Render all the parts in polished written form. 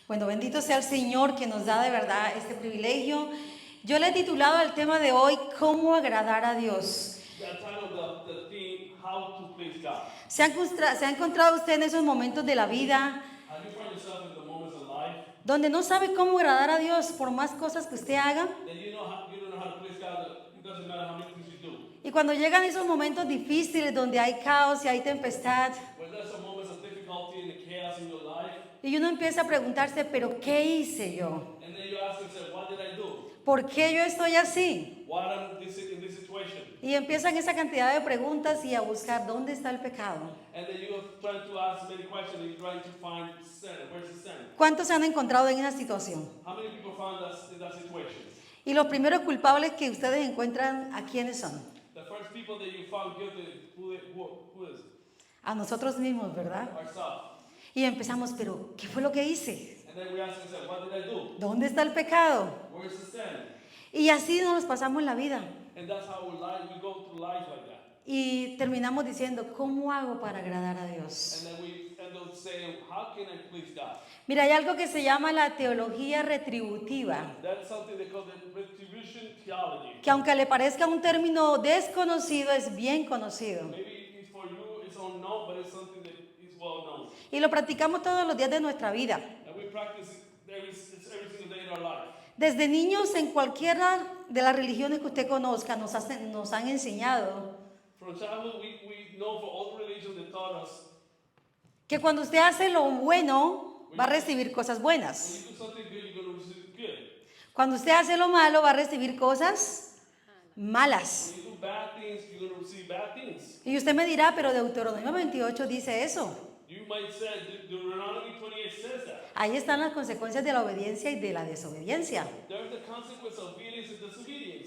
Bueno, bendito sea el Señor que nos da de verdad este privilegio. Yo le he titulado al tema de hoy, ¿cómo agradar a Dios? ¿Se ha encontrado usted en esos momentos de la vida donde no sabe cómo agradar a Dios por más cosas que usted haga? Y cuando llegan esos momentos difíciles donde hay caos y hay tempestad, y uno empieza a preguntarse, ¿pero qué hice yo? ¿Por qué yo estoy así? Y empiezan esa cantidad de preguntas y a buscar dónde está el pecado. ¿Cuántos se han encontrado en esa situación? Y los primeros culpables que ustedes encuentran, ¿a quiénes son? A nosotros mismos, ¿verdad? Y empezamos, pero ¿qué fue lo que hice? ¿Dónde está el pecado? Y así nos pasamos la vida. Y terminamos diciendo, ¿cómo hago para agradar a Dios? Mira, hay algo que se llama la teología retributiva, que aunque le parezca un término desconocido, es bien conocido. Y lo practicamos todos los días de nuestra vida. Desde niños, en cualquiera de las religiones que usted conozca, nos han enseñado que cuando usted hace lo bueno, va a recibir cosas buenas. Cuando usted hace lo malo, va a recibir cosas malas. Y usted me dirá, pero Deuteronomio 28 dice eso. Ahí están las consecuencias de la obediencia y de la desobediencia.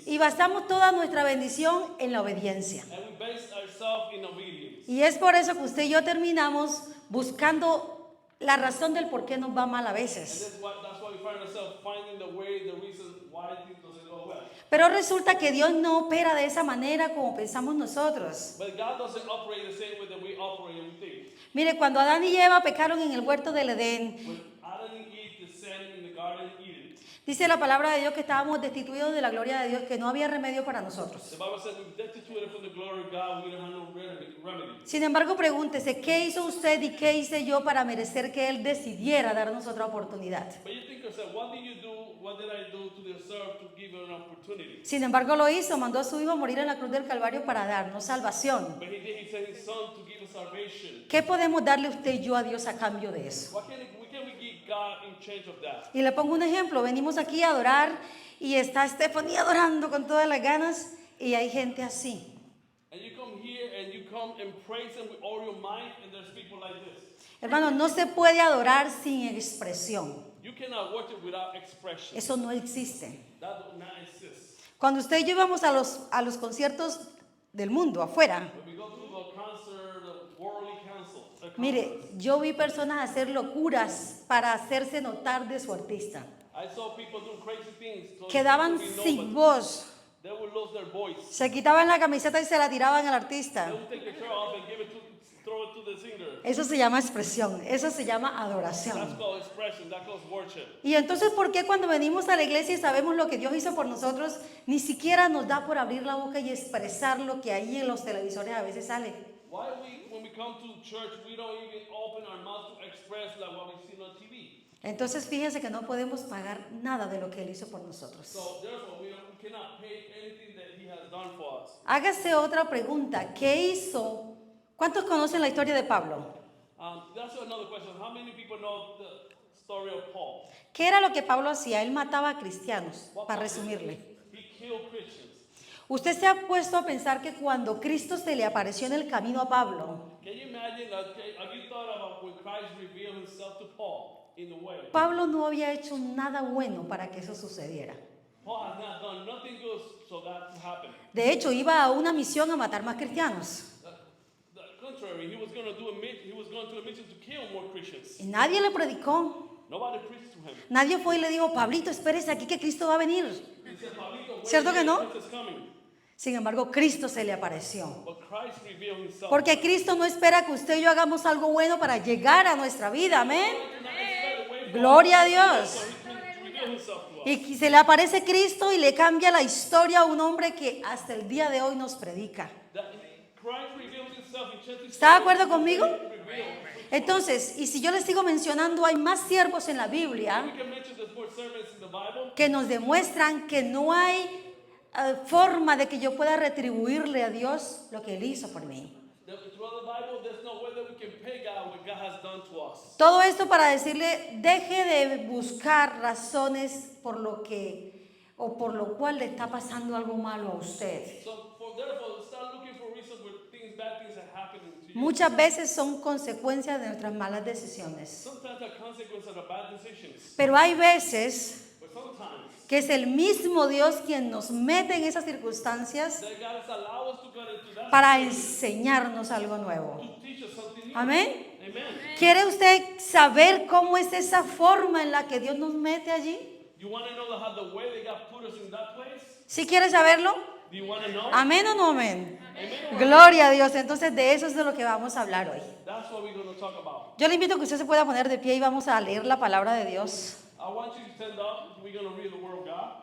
Y basamos toda nuestra bendición en la obediencia. Y es por eso que usted y yo terminamos buscando la razón del por qué nos va mal a veces. Pero resulta que Dios no opera de esa manera como pensamos nosotros. Mire, cuando Adán y Eva pecaron en el huerto del Edén, dice la palabra de Dios que estábamos destituidos de la gloria de Dios, que no había remedio para nosotros. Sin embargo, pregúntese, ¿qué hizo usted y qué hice yo para merecer que Él decidiera darnos otra oportunidad? Sin embargo, lo hizo, mandó a su hijo a morir en la cruz del Calvario para darnos salvación. ¿Qué podemos darle usted y yo a Dios a cambio de eso? Y le pongo un ejemplo, venimos aquí a adorar y está Stephanie adorando con todas las ganas y hay gente así. Hermano, no se puede adorar sin expresión. Eso no existe. Cuando usted y yo íbamos a los conciertos del mundo, afuera, mire, yo vi personas hacer locuras para hacerse notar de su artista. Quedaban sin voz. Se quitaban la camiseta y se la tiraban al artista. Eso se llama expresión, eso se llama adoración. Y entonces, ¿por qué cuando venimos a la iglesia y sabemos lo que Dios hizo por nosotros, ni siquiera nos da por abrir la boca y expresar lo que ahí en los televisores a veces sale? Entonces fíjense que no podemos pagar nada de lo que Él hizo por nosotros. Hágase otra pregunta, ¿qué hizo? ¿Cuántos conocen la historia de Pablo? ¿Qué era lo que Pablo hacía? Él mataba a cristianos, para resumirle. ¿Usted se ha puesto a pensar que cuando Cristo se le apareció en el camino a Pablo, Pablo no había hecho nada bueno para que eso sucediera? De hecho, iba a una misión a matar más cristianos. Y nadie le predicó. Nadie fue y le dijo, Pablito, espérese aquí que Cristo va a venir. ¿Cierto que no? Sin embargo, Cristo se le apareció. But Christ revealed himself. Porque Cristo no espera que usted y yo hagamos algo bueno para llegar a nuestra vida. Amén. Gloria a Dios. Y se le aparece Cristo y le cambia la historia a un hombre que hasta el día de hoy nos predica. ¿Está de acuerdo conmigo? Entonces, y si yo les sigo mencionando, hay más siervos en la Biblia que nos demuestran que no hay forma de que yo pueda retribuirle a Dios lo que Él hizo por mí. Todo esto para decirle, deje de buscar razones por lo que o por lo cual le está pasando algo malo a usted. Muchas veces son consecuencias de nuestras malas decisiones. Pero hay veces que es el mismo Dios quien nos mete en esas circunstancias para enseñarnos algo nuevo. Amén. ¿Quiere usted saber cómo es esa forma en la que Dios nos mete allí? ¿Sí quiere saberlo? ¿Amén o no amén? Gloria a Dios. Entonces de eso es de lo que vamos a hablar hoy. Yo le invito a que usted se pueda poner de pie y vamos a leer la palabra de Dios.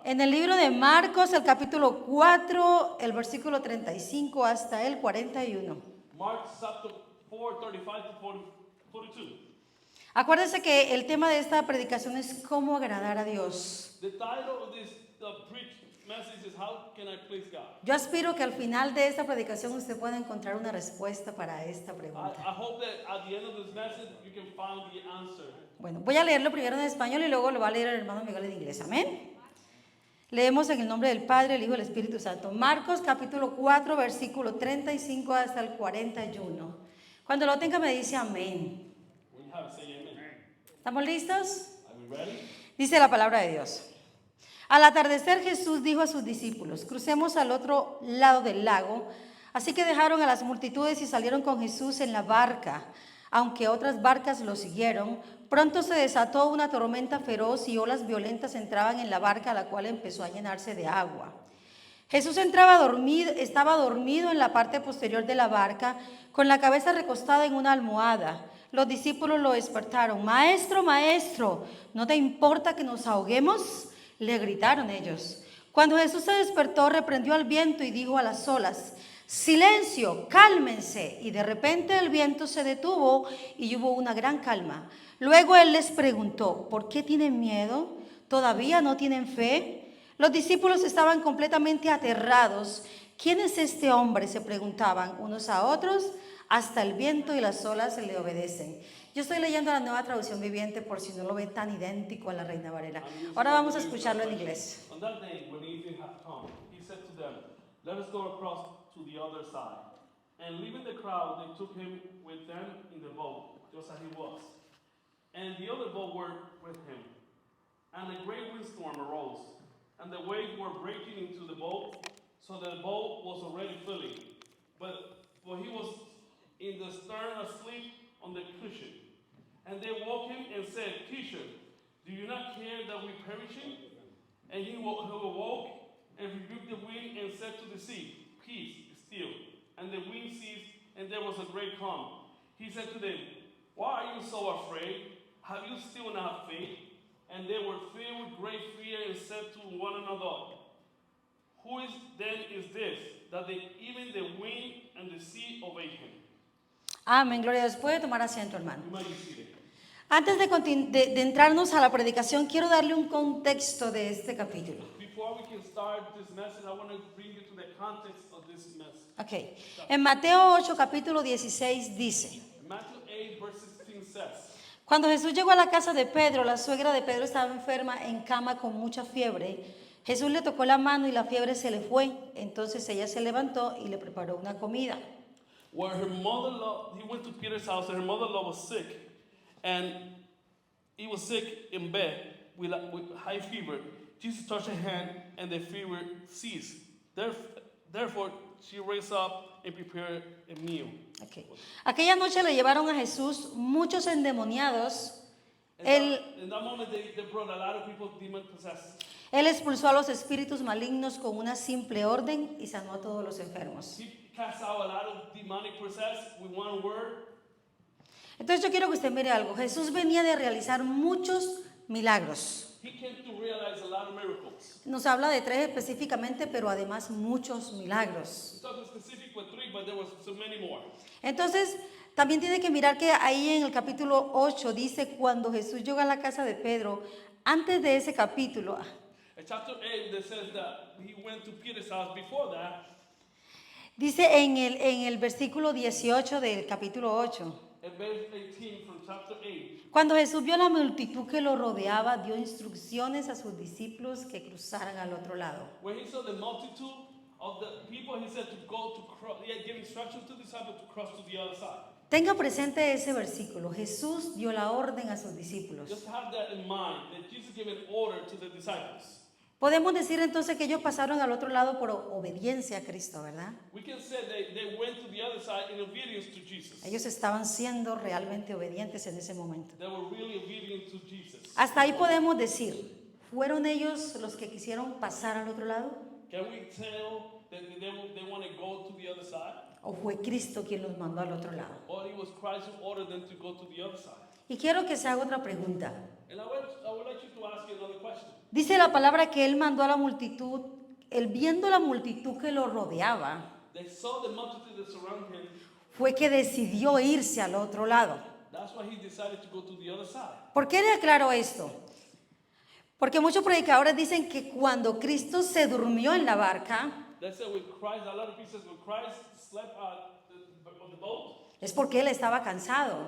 En el libro de Marcos, el capítulo 4, el versículo 35 hasta el 41. Acuérdense que el tema de esta predicación es cómo agradar a Dios. Yo aspiro que al final de esta predicación usted pueda encontrar una respuesta para esta pregunta. Bueno, voy a leerlo primero en español y luego lo va a leer el hermano Miguel en inglés. Amén. Leemos en el nombre del Padre, el Hijo y el Espíritu Santo. Marcos capítulo 4, versículo 35 hasta el 41. Cuando lo tenga me dice amén. ¿Estamos listos? Dice la palabra de Dios. Al atardecer Jesús dijo a sus discípulos, crucemos al otro lado del lago. Así que dejaron a las multitudes y salieron con Jesús en la barca, aunque otras barcas lo siguieron. Pronto se desató una tormenta feroz y olas violentas entraban en la barca, la cual empezó a llenarse de agua. Jesús estaba dormido en la parte posterior de la barca, con la cabeza recostada en una almohada. Los discípulos lo despertaron. Maestro, maestro, ¿no te importa que nos ahoguemos?, le gritaron ellos. Cuando Jesús se despertó, reprendió al viento y dijo a las olas, silencio, cálmense. Y de repente el viento se detuvo y hubo una gran calma. Luego él les preguntó, ¿por qué tienen miedo? ¿Todavía no tienen fe? Los discípulos estaban completamente aterrados. ¿Quién es este hombre?, se preguntaban unos a otros. Hasta el viento y las olas le obedecen. Yo estoy leyendo la Nueva Traducción Viviente por si no lo ve tan idéntico a la Reina Valera. Ahora vamos a escucharlo en inglés. On that day, when evening had come, he said to them, let us go across to the other side. And leaving the crowd, they took him with them in the boat, just as he was. And the other boat were with him. And a great windstorm arose, and the waves were breaking into the boat, so that the boat was already filling. But he was in the stern asleep on the cushion. And they woke him and said, Teacher, do you not care that we're perishing? And he awoke and rebuked the wind and said to the sea, Peace, still. And the wind ceased, and there was a great calm. He said to them, Why are you so afraid? Have you still not faith? And they were filled with great fear and said to one another, Who is this, that even the wind and the sea obey him? Amén, gloria a Dios. Puede tomar asiento, hermano. Antes de entrarnos a la predicación, quiero darle un contexto de este capítulo. Okay. En Mateo 8, capítulo 16 dice, cuando Jesús llegó a la casa de Pedro, la suegra de Pedro estaba enferma en cama con mucha fiebre. Jesús le tocó la mano y la fiebre se le fue. Entonces ella se levantó y le preparó una comida. Where her mother-in-law, he went to Peter's house and her mother-in-law was sick. And he was sick in bed with high fever. Jesus touched her hand and the fever ceased. Therefore, she raised up and prepared a meal. Okay. Aquella noche le llevaron a Jesús muchos endemoniados In that moment, they brought a lot of people demon-possessed. Él expulsó a los espíritus malignos con una simple orden y sanó a todos los enfermos. He cast out a lot of demonic possessed with one word. Entonces yo quiero que usted mire algo. Jesús venía de realizar muchos milagros. He came to realize a lot of miracles. Nos habla de 3 específicamente, pero además muchos milagros. He's talking specific with 3, but there was so many more. Entonces, también tiene que mirar que ahí en el capítulo 8 dice cuando Jesús llegó a la casa de Pedro, antes de ese capítulo, In chapter 8, that says that he went to Peter's house. Before that, dice en el versículo 18 del capítulo 8, in verse 18 from chapter 8, cuando Jesús vio la multitud que lo rodeaba, dio instrucciones a sus discípulos que cruzaran al otro lado. when he saw the multitude of the people, he said to go to cross. He had given instructions to the disciples to cross to the other side. Tenga presente ese versículo. Jesús dio la orden a sus discípulos. Just have that in mind, that Jesus gave an order to the disciples. Podemos decir entonces que ellos pasaron al otro lado por obediencia a Cristo, ¿verdad? We can say they went to the other side in obedience to Jesus. Ellos estaban siendo realmente obedientes en ese momento. They were really obedient to Jesus. Hasta ahí podemos decir, ¿fueron ellos los que quisieron pasar al otro lado? Can we tell that they want to go to the other side? ¿O fue Cristo quien los mandó al otro lado? Or it was Christ who ordered them to go to the other side? Y quiero que se haga otra pregunta. And I would like you to ask you another question. Dice la palabra que él mandó a la multitud, él viendo la multitud que lo rodeaba, They saw the multitude that surrounded him. fue que decidió irse al otro lado. That's why he decided to go to the other side. ¿Por qué le aclaro esto? Porque muchos predicadores dicen que cuando Cristo se durmió en la barca, They said when Christ, a lot of people said when Christ slept on the boat, es porque él estaba cansado.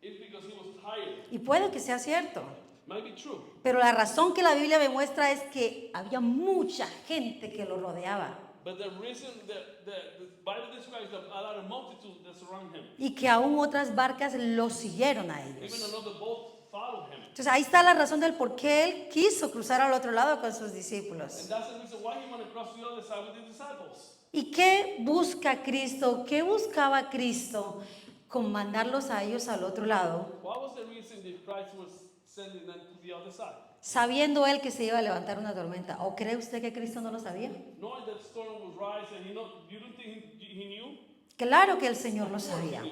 it's because he was tired. Y puede que sea cierto. Might be true. Pero la razón que la Biblia me muestra es que había mucha gente que lo rodeaba. But the reason that the Bible describes a lot of multitude that surround him. Y que aún otras barcas lo siguieron a Even ellos. another boat followed him. Entonces ahí está la razón del por qué él quiso cruzar al otro lado con sus discípulos. And that's the reason why he wanted to cross the other side with the disciples. ¿Y qué busca Cristo? ¿Qué buscaba Cristo con mandarlos a ellos al otro lado? What was the reason that Christ was sending them to the other side? Sabiendo él que se iba a levantar una tormenta. ¿O cree usted que Cristo no lo sabía? Knowing that storm would rise, and you don't think he knew? Claro que el Señor lo sabía.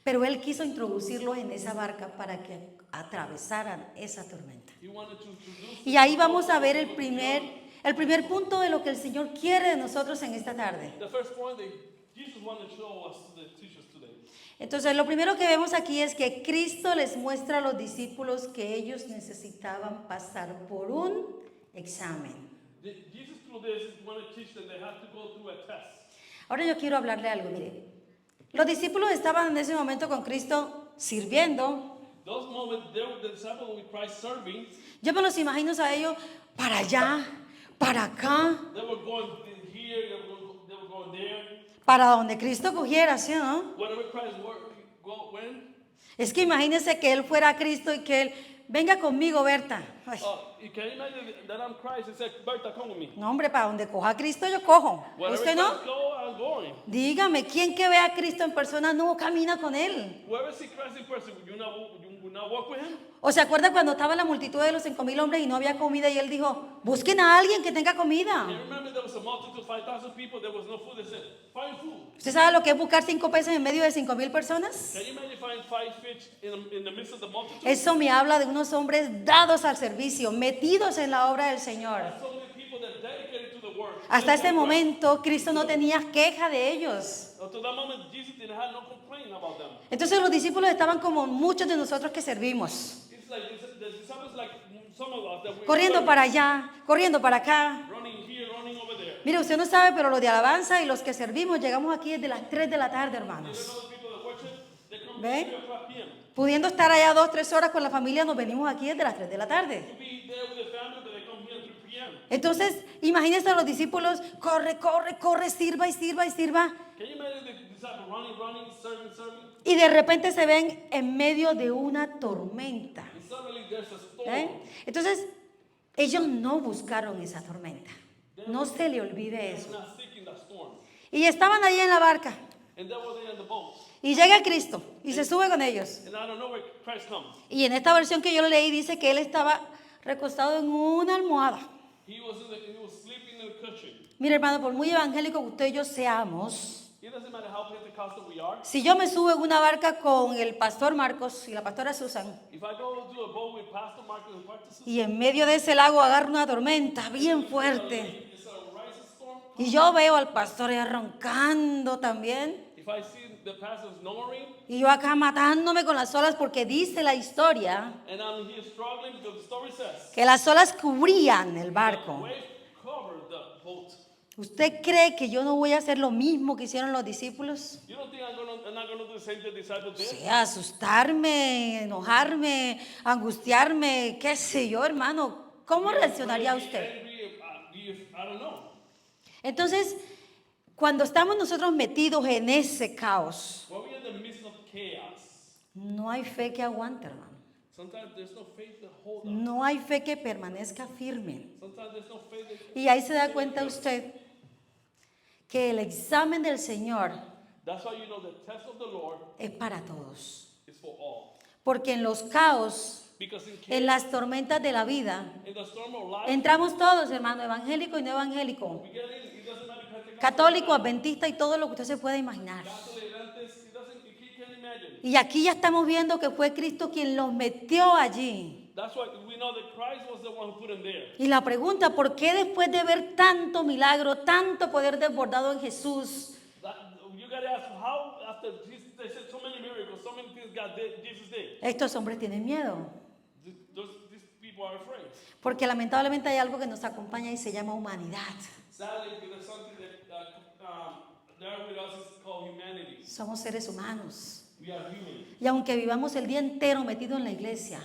Pero él quiso introducirlos en esa barca para que atravesaran esa tormenta. He wanted to introduce. Y ahí vamos a ver el primer punto de lo que el Señor quiere de nosotros en esta tarde. The first point that Jesus wanted to show us, to the teachers today. Entonces, lo primero que vemos aquí es que Cristo les muestra a los discípulos que ellos necesitaban pasar por un examen. Jesus through this wanted to teach them they have to go through a test. Ahora yo quiero hablarle algo, mire. Los discípulos estaban en ese momento con Cristo sirviendo. Those moments, the disciples with Christ serving, Yo me los imagino a ellos para allá, para acá, they were going here, they were going there. para donde Cristo cogiera, ¿sí o no? Wherever Christ went. Es que imagínense que él fuera Cristo y que él, venga conmigo, Berta. Ay, Can you imagine that I'm Christ and said, Berta, come with me? no, hombre, para donde coja a Cristo yo cojo. Wherever ¿Usted no? Christ go, I'm going. Dígame, ¿quién que ve a Cristo en persona no camina con él? Whoever see Christ in person, you will not walk with him? ¿O se acuerda cuando estaba la multitud de los 5,000 hombres y no había comida y él dijo, busquen a alguien que tenga comida? You remember there was a multitude of 5,000 people, there was no food. They said, find food. ¿Usted sabe lo que es buscar 5 pesos en medio de 5,000 personas? Can you imagine find 5 fish in the midst of the multitude? Eso me habla de unos hombres dados al servicio, metidos en la obra del Señor. So many people that are dedicated to the work. Hasta este momento Cristo no tenía queja de ellos. Up to that moment, Jesus didn't have no complaint about them. Entonces los discípulos estaban como muchos de nosotros que servimos, It's like the disciples, like some of us, that we're corriendo para allá, corriendo para acá. running here, running over there. Mire, usted no sabe, pero los de alabanza y los que servimos llegamos aquí desde las 3 de la tarde, hermanos. There's other people that worship, they come ¿Ve? 3 o'clock p.m. Pudiendo estar allá 2, 3 horas con la familia, nos venimos aquí desde las 3 de la tarde. To be there with the family, but they come here at 3 p.m. Entonces, imagínense a los discípulos, corre, corre, corre, sirva y sirva y sirva. Can you imagine the disciples running, serving? Y de repente se ven en medio de una tormenta. And suddenly there's a storm. Entonces, ellos no buscaron esa tormenta. No se le olvide They're eso. not seeking that storm. Y estaban ahí en la barca. And there were they in the boat. Y llega Cristo y se sube con ellos. And out of nowhere, Christ comes. Y en esta versión que yo leí dice que él estaba recostado en una almohada. He was sleeping in the cushion. Mira, hermano, por muy evangélico que usted y yo seamos, It doesn't matter how Pentecostal we are. si yo me subo en una barca con el pastor Marcos y la pastora Susan, If I go to a boat with Pastor Marcus and Pastor Susan, y en medio de ese lago agarro una tormenta bien fuerte, it's a rising storm. y yo veo al pastor ya roncando también, If I see the pastor snoring, y yo acá matándome con las olas porque dice la historia and I'm here struggling because the story says que las olas cubrían el the barco. wave covered the boat. ¿Usted cree que yo no voy a hacer lo mismo que hicieron los discípulos? You don't think I'm not going to do the same the disciples did? Sí, asustarme, enojarme, angustiarme, qué sé yo, hermano. ¿Cómo reaccionaría usted? I don't know. Entonces, cuando estamos nosotros metidos en ese caos, When we're in the midst of chaos, no hay fe que aguante, hermano. sometimes there's no faith to hold on. No hay fe que permanezca firme. Sometimes there's no faith that Y ahí se da cuenta usted que el examen del Señor That's why you know the test of the Lord es para todos. is for all. Porque en los caos, Because in en las tormentas de la vida, the storm of life, entramos todos, hermano, evangélico y no evangélico, we get in, it doesn't matter if católico, adventista y todo lo que usted se pueda imaginar. Catholic, Adventist, you can't imagine. Y aquí ya estamos viendo que fue Cristo quien los metió allí. That's why we know that Christ was the one who put him there. Y la pregunta, ¿por qué después de ver tanto milagro, tanto poder desbordado en Jesús, You got to ask how after Jesus, they said so many miracles, so many things Jesus did. estos hombres tienen miedo? These people are afraid. Porque lamentablemente hay algo que nos acompaña y se llama humanidad. Sadly, there's something that there with us is called humanity. Somos seres humanos. We are human. Y aunque vivamos el día entero metido en la iglesia,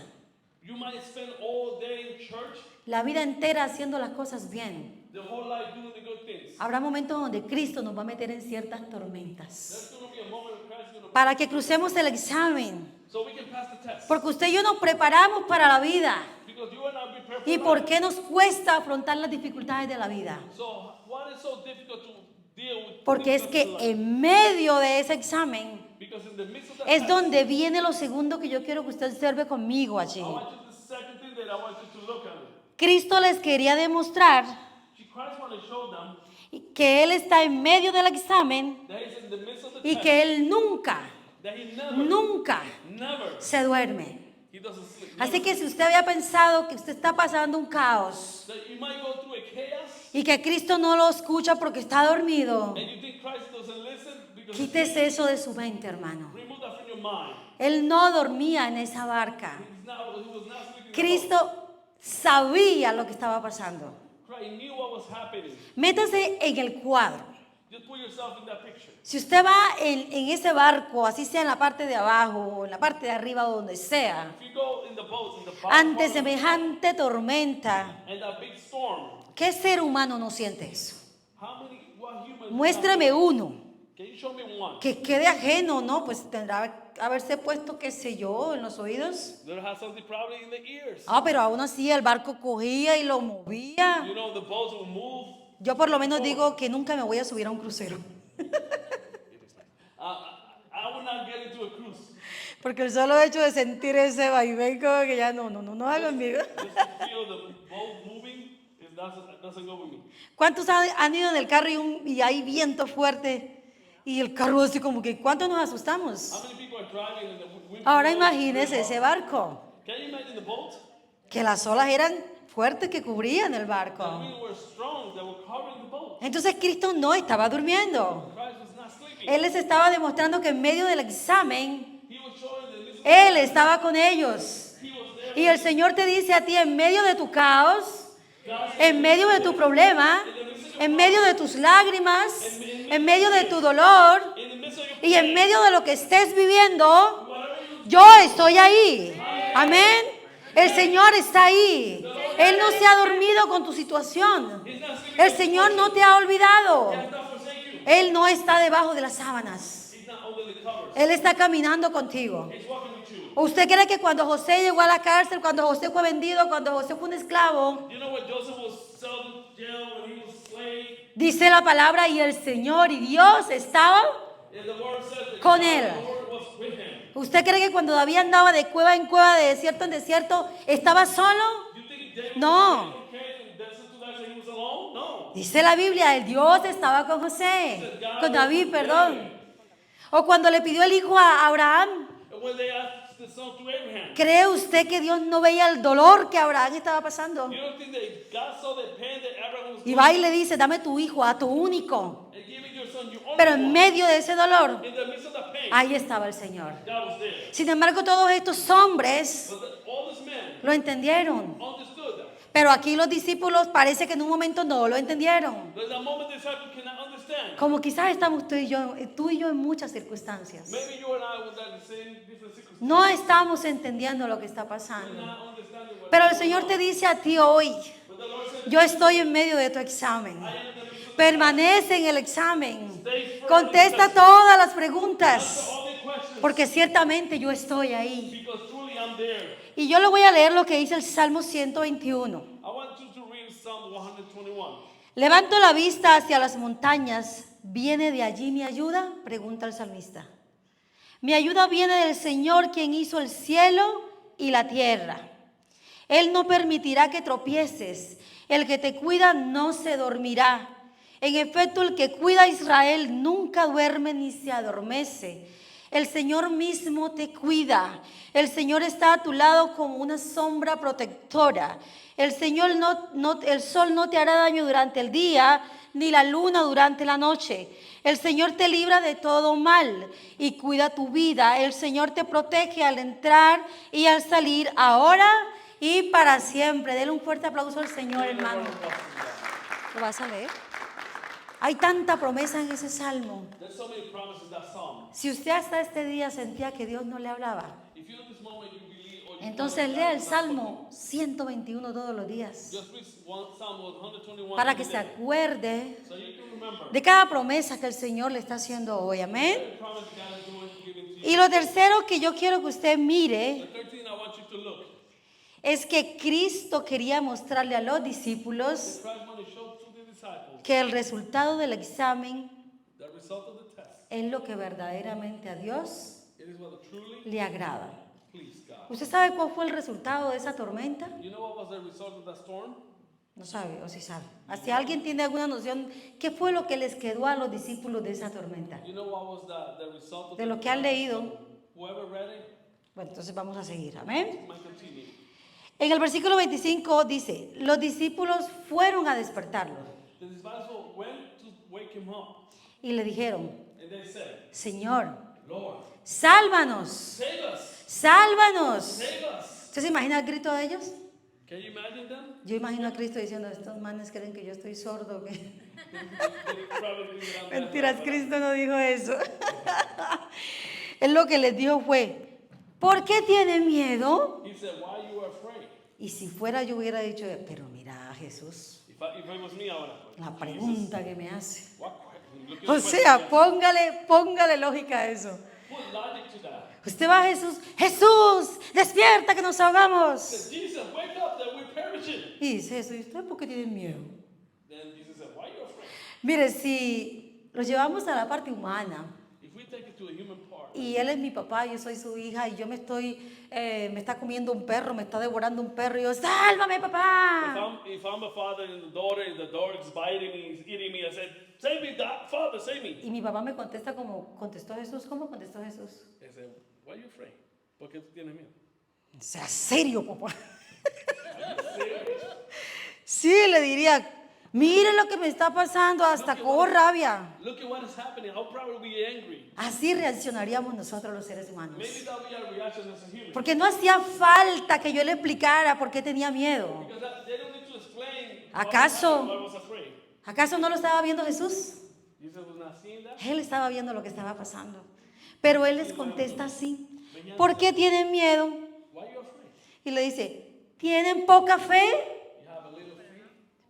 You might spend all day in church, la vida entera haciendo las cosas bien, the whole life doing the good things. habrá momentos donde Cristo nos va a meter en ciertas tormentas There's going to be a moment when Christ is going to para que crucemos el examen. so we can pass the test. Porque usted y yo nos preparamos para la vida. Because you and I be prepared ¿Y for por life. qué nos cuesta afrontar las dificultades de la vida? So what is so difficult to deal with? Porque es que difficulties in life? en medio de ese examen Because in the midst of that es test, donde viene lo segundo que yo quiero que usted observe conmigo allí. I want you, the second thing that I want you to look at it. Cristo les quería demostrar Christ wanted to show them que Él está en medio del examen that he's in the midst of the y test, que Él nunca, that he nunca never, se duerme. he doesn't sleep. Así que si usted había pensado que usted está pasando un caos That you might go through a chaos, y que Cristo no lo escucha porque está dormido, and you think Christ doesn't listen because quítese eso de su mente, hermano. remove that from your mind. Él no dormía en esa barca. He was not sleeping. at all. Cristo sabía lo que estaba pasando. Christ knew what was happening. Métase en el cuadro. Just put yourself in that picture. Si usted va en ese barco, así sea en la parte de abajo o en la parte de arriba o donde sea, If you go in the boat, in the boat, ante semejante tormenta, and that big storm, ¿qué ser humano no siente eso? what human? Muéstrame uno Can you show me one? que quede ajeno, ¿no? Pues tendrá que haberse puesto, qué sé yo, en los oídos. That has something probably in the ears. Ah, pero aún así el barco cogía y lo movía. You know, the boats will move. Yo por lo menos digo que nunca me voy a subir a un crucero. I would not get into a cruise. Porque el solo hecho de sentir ese vaivén como que ya no va conmigo. Just to feel the boat moving, it doesn't go with me. ¿Cuántos han ido en el carro y hay viento fuerte? Y el carro así como que, ¿cuántos nos asustamos? How many people are driving and the wind Ahora blows imagínese really ese hard? barco, Can you imagine the boat? que las olas eran fuertes que cubrían el The barco. winds were strong that were covering the boat. Entonces Cristo no estaba durmiendo. Christ was not sleeping. Él les estaba demostrando que en medio del examen, He was showing the midst of Él estaba con ellos. he was there. Y el Señor te dice a ti, en medio de tu caos, en medio de tu problema, en medio de tus lágrimas, en medio de tu dolor In the midst of your y en medio de lo que estés viviendo, yo estoy ahí. Amén. El Señor está ahí. Él no se ha dormido con tu situación. he's not sleeping. El Señor no te ha olvidado. He's not forsaken you. Él no está debajo de las sábanas. He's not under the covers. Él está caminando contigo. He's walking with you. ¿Usted cree que cuando José llegó a la cárcel, cuando José fue vendido, cuando José fue un esclavo, You know what Joseph was sold in jail when he was slave? dice la palabra, y el Señor y Dios estaban con él. ¿Usted cree que cuando David andaba de cueva en cueva, de desierto en desierto, estaba solo? No. Dice la Biblia, el Dios estaba con José, con David, perdón. O cuando le pidió el hijo a Abraham. ¿Cree usted que Dios no veía el dolor que Abraham estaba pasando? Y va y le dice, dame tu hijo, a tu único. Pero en medio de ese dolor, ahí estaba el Señor. Sin embargo, todos estos hombres lo entendieron. Pero aquí los discípulos parece que en un momento no lo entendieron. Como quizás estamos tú y yo en muchas circunstancias. No estamos entendiendo lo que está pasando. Pero el Señor te dice a ti hoy, yo estoy en medio de tu examen. Permanece en el examen. Contesta todas las preguntas. Porque ciertamente yo estoy ahí. Y yo le voy a leer lo que dice el Salmo 121. Levanto la vista hacia las montañas. ¿Viene de allí mi ayuda? Pregunta el salmista. Mi ayuda viene del Señor, quien hizo el cielo y la tierra. Él no permitirá que tropieces. El que te cuida no se dormirá. En efecto, el que cuida a Israel nunca duerme ni se adormece. El Señor mismo te cuida. El Señor está a tu lado como una sombra protectora. El sol no te hará daño durante el día, ni la luna durante la noche. El Señor te libra de todo mal y cuida tu vida. El Señor te protege al entrar y al salir, ahora y para siempre. Denle un fuerte aplauso al Señor, hermano. ¿Lo vas a leer? Hay tanta promesa en ese salmo. Si usted hasta este día sentía que Dios no le hablaba, entonces lea el Salmo 121 todos los días, para que se acuerde de cada promesa que el Señor le está haciendo hoy. Amén. Y lo tercero que yo quiero que usted mire es que Cristo quería mostrarle a los discípulos que el resultado del examen es lo que verdaderamente a Dios le agrada. ¿Usted sabe cuál fue el resultado de esa tormenta? No sabe, o sí sabe. Si alguien tiene alguna noción, ¿qué fue lo que les quedó a los discípulos de esa tormenta? De lo que han leído. Bueno, entonces vamos a seguir. Amén. En el versículo 25 dice, los discípulos fueron a despertarlo. Y le dijeron, Señor, sálvanos. Sálvanos. ¿Usted se imagina el grito de ellos? Yo imagino a Cristo diciendo, estos manes creen que yo estoy sordo. Mentiras, Cristo no dijo eso. Él lo que les dijo fue, ¿por qué tienen miedo? Y si fuera yo hubiera dicho, pero mira Jesús, la pregunta que me hace. O sea, póngale lógica a eso. Usted va a Jesús, Jesús, despierta que nos ahogamos. Y dice Jesús, ¿y usted por qué tiene miedo? Mire, si lo llevamos a la parte humana, y él es mi papá, yo soy su hija, y yo me está comiendo un perro, me está devorando un perro, y yo, ¡sálvame, papá! If I'm a father and the dog is biting me, he's eating me, I said, save me, Father, save me. Y mi papá me contesta como contestó Jesús. ¿Cómo contestó Jesús? I said, why are you afraid? ¿Por qué tú tienes miedo? Sea serio, papá. Sí, le diría, mire lo que me está pasando, hasta cojo rabia. Look at what is happening. How probably we angry. Así reaccionaríamos nosotros los seres humanos. Maybe that would be our reaction as a human. Porque no hacía falta que yo le explicara por qué tenía miedo. They don't need to explain. ¿Acaso no lo estaba viendo Jesús? Él estaba viendo lo que estaba pasando. Pero él les contesta así. ¿Por qué tienen miedo? Y le dice, ¿tienen poca fe?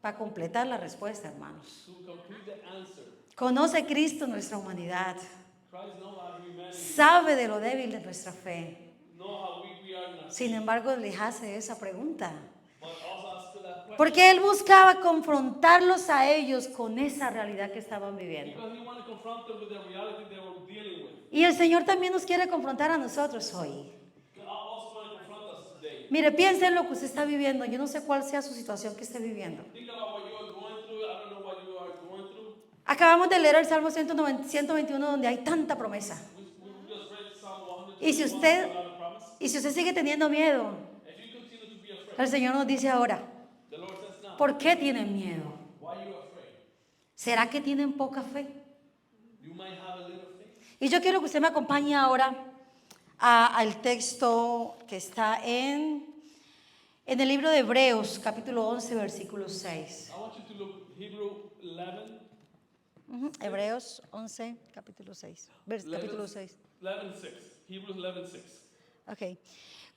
Para completar la respuesta, hermanos. Conoce Cristo nuestra humanidad. Sabe de lo débil de nuestra fe. Sin embargo, les hace esa pregunta. Porque Él buscaba confrontarlos a ellos con esa realidad que estaban viviendo. Because he wanted to confront them with the reality they were dealing with. Y el Señor también nos quiere confrontar a nosotros hoy. God also wanted to confront us today. Mire, piense en lo que usted está viviendo. Yo no sé cuál sea su situación que esté viviendo. Think about what you are going through. I don't know what you are going through. Acabamos de leer el Salmo 121 donde hay tanta promesa. We just read Psalm 100. Y si usted sigue teniendo miedo, If you continue to be afraid, el Señor nos dice ahora, the Lord says now, ¿por qué tienen miedo? why are you afraid? ¿Será que tienen poca fe? You might have a little faith. Y yo quiero que usted me acompañe ahora al texto que está en el libro de Hebreos, capítulo 11, versículo 6. I want you to look Hebrew 11. Hebreos 11, capítulo 6. Capítulo 6. 11:6. Hebrews 11:6. Ok.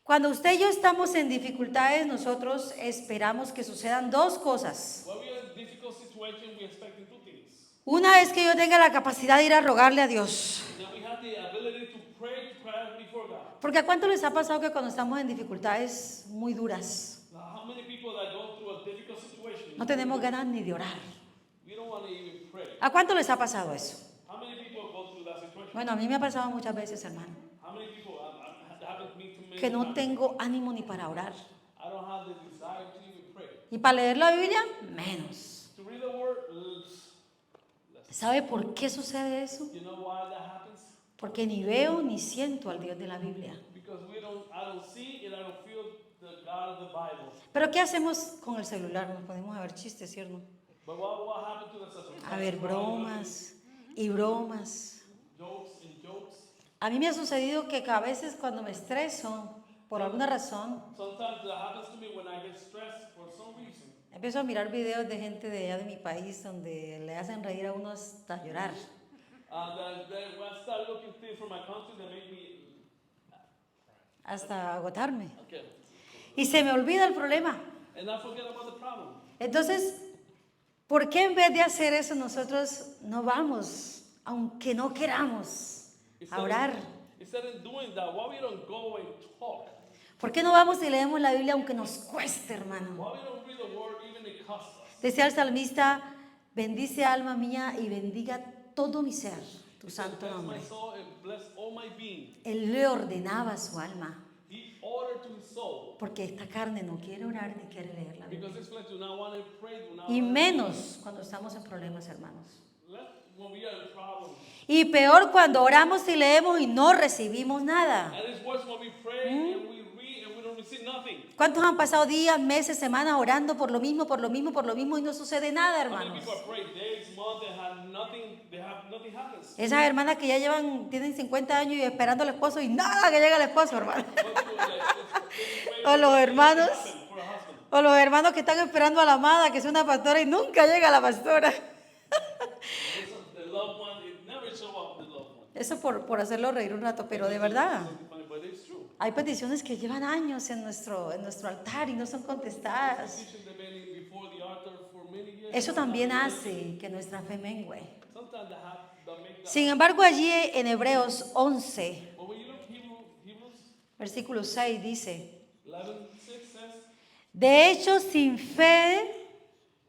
Cuando usted y yo estamos en dificultades, nosotros esperamos que sucedan dos cosas. When we are in a difficult situation, we expect two things. Una es que yo tenga la capacidad de ir a rogarle a Dios. That we have the ability to pray before God. Porque ¿a cuánto les ha pasado que cuando estamos en dificultades muy duras, Now, how many people that go through a difficult situation, no tenemos ganas ni de orar? we don't want to even pray? ¿A cuánto les ha pasado eso? How many people go through that situation? Bueno, a mí me ha pasado muchas veces, hermano, How many people haven't me to que no tengo ánimo ni para orar. I don't have the desire to even pray. Y para leer la Biblia, menos. To read the word, ¿Sabe por qué sucede eso? you know why that happens? Porque ni veo ni siento al Dios de la Biblia. Because I don't see and I don't feel the God of the Bible. Pero ¿qué hacemos con el celular? Nos podemos ver chistes, ¿cierto? But what happened to the system? A ver, bromas y bromas. Jokes and jokes. A mí me ha sucedido que a veces cuando me estreso, por alguna razón, Sometimes that happens to me when I get stressed for some reason. empiezo a mirar videos de gente de allá de mi país donde le hacen reír a uno hasta llorar. When I start looking things from my country that make me Hasta agotarme. okay. Y se me olvida el problema. And I forget about the problem. Entonces, ¿por qué en vez de hacer eso nosotros no vamos, aunque no queramos, a orar? Instead of doing that, why we don't go and talk? ¿Por qué no vamos y leemos la Biblia aunque nos cueste, hermano? Why we don't read the word even it costs us? Decía el salmista, bendice alma mía y bendiga todo mi ser, tu santo Bless my nombre. soul and bless all my being. Él le ordenaba a su alma, He ordered to his soul. porque esta carne no quiere orar ni quiere leer la Biblia. Because this flesh do not want to pray, do not Y want menos cuando estamos en problemas, hermanos. when we are in problems. Y peor cuando oramos y leemos y no recibimos nada. And it's worse when we pray and we read and we don't receive nothing. ¿Cuántos han pasado días, meses, semanas orando por lo mismo y no sucede nada, How many hermanos? people have prayed days, months, and nothing happens? Esas hermanas que ya tienen 50 años y esperando al esposo y nada que llega el esposo, hermano. O los hermanos, o los hermanos que están esperando a la amada, que es una pastora y nunca llega la pastora. The loved one, it never show up the loved one. Eso por hacerlo reír un rato, pero de verdad, Something funny, but it's true. hay peticiones que llevan años en nuestro altar y no son contestadas. Petitions have been in before the altar for many years. Eso también hace que nuestra fe mengue. Sometimes that make that. Sin embargo, allí en Hebreos 11, But when you look Hebrews versículo 6 dice, 11:6 says, de hecho, sin fe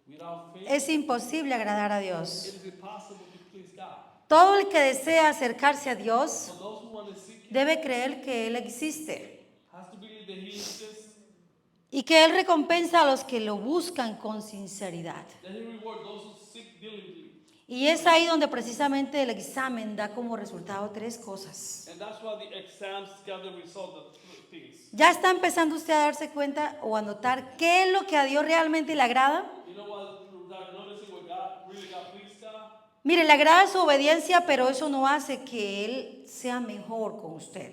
without faith, es imposible agradar a it Dios. is impossible to please God. Todo el que desea acercarse a Dios For those who want to seek Him, debe creer que Él existe has to believe that He exists, y que Él recompensa a los que lo buscan con sinceridad. that He rewards those who seek diligently. Y es ahí donde precisamente el examen da como resultado tres cosas. And that's why the exams got the result of three things. ¿Ya está empezando usted a darse cuenta o a notar qué es lo que a Dios realmente le agrada? You know what? Without noticing what God really got pleased God. Mire, le agrada su obediencia, pero eso no hace que Él sea mejor con usted.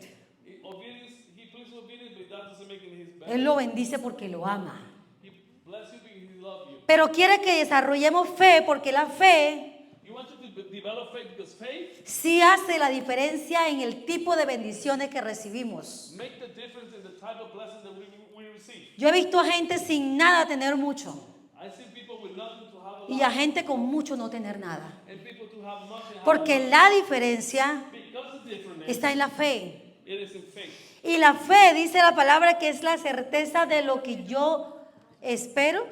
Obedience, He pleases obedience, but that doesn't make it His best. Él lo bendice porque lo ama. He bless you because He loves you. Pero quiere que desarrollemos fe porque la fe You want to develop faith because faith sí hace la diferencia en el tipo de bendiciones que recibimos. make the difference in the type of blessing that we receive. Yo he visto a gente sin nada tener mucho I see people with nothing to have a y lot, a gente con mucho no tener nada. and people to have nothing. Have Porque a lot. la diferencia Because the difference está en la fe. it is in faith. Y la fe, dice la palabra, que es la certeza de lo que yo espero